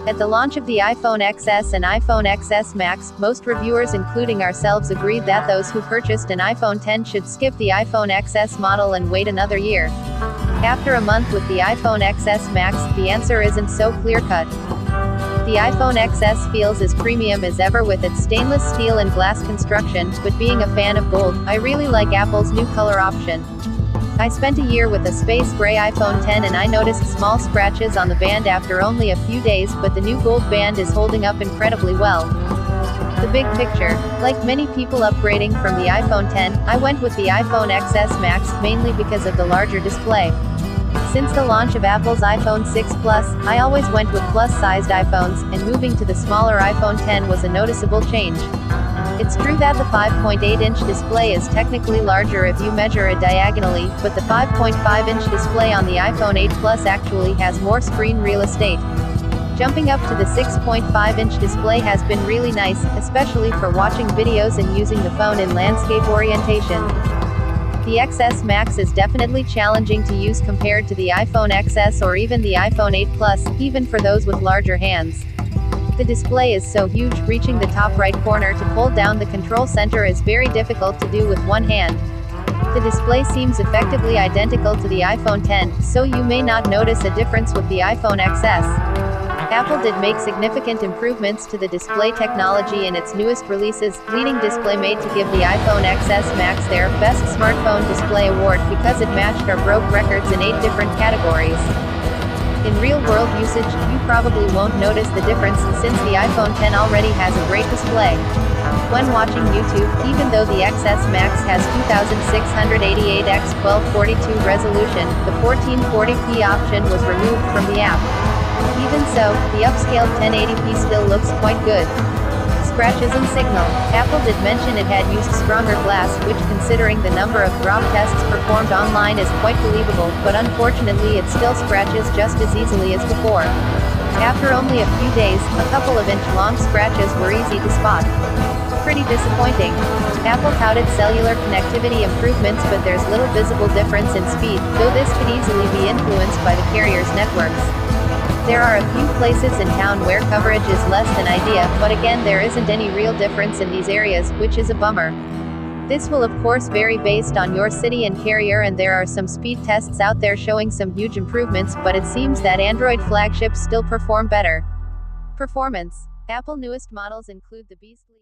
At the launch of the iPhone XS and iPhone XS Max, most reviewers including ourselves agreed that those who purchased an iPhone X should skip the iPhone XS model and wait another year. After a month with the iPhone XS Max, the answer isn't so clear-cut. The iPhone XS feels as premium as ever with its stainless steel and glass construction, but being a fan of gold, I really like Apple's new color option. I spent a year with a space gray iPhone X and I noticed small scratches on the band after only a few days, but the new gold band is holding up incredibly well. The big picture. Like many people upgrading from the iPhone X, I went with the iPhone XS Max, mainly because of the larger display. Since the launch of Apple's iPhone 6 Plus, I always went with plus-sized iPhones, and moving to the smaller iPhone X was a noticeable change. It's true that the 5.8-inch display is technically larger if you measure it diagonally, but the 5.5-inch display on the iPhone 8 Plus actually has more screen real estate. Jumping up to the 6.5-inch display has been really nice, especially for watching videos and using the phone in landscape orientation. The XS Max is definitely challenging to use compared to the iPhone XS or even the iPhone 8 Plus, even for those with larger hands. The display is so huge, reaching the top right corner to pull down the control center is very difficult to do with one hand. The display seems effectively identical to the iPhone X, so you may not notice a difference with the iPhone XS. Apple did make significant improvements to the display technology in its newest releases, leading DisplayMate to give the iPhone XS Max their Best Smartphone Display Award because it matched or broke records in 8 different categories. In real-world usage, you probably won't notice the difference, since the iPhone X already has a great display. When watching YouTube, even though the XS Max has 2688 x 1242 resolution, the 1440p option was removed from the app. Even so, the upscaled 1080p still looks quite good. Scratches and signal. Apple did mention it had used stronger glass, which considering the number of drop tests performed online is quite believable, but unfortunately it still scratches just as easily as before. After only a few days, a couple of inch-long scratches were easy to spot. Pretty disappointing. Apple touted cellular connectivity improvements, but there's little visible difference in speed, though this could easily be influenced by the carrier's networks. There are a few places in town where coverage is less than ideal, but again there isn't any real difference in these areas, which is a bummer. This will of course vary based on your city and carrier, and there are some speed tests out there showing some huge improvements, but it seems that Android flagships still perform better. Performance. Apple newest models include the Beastly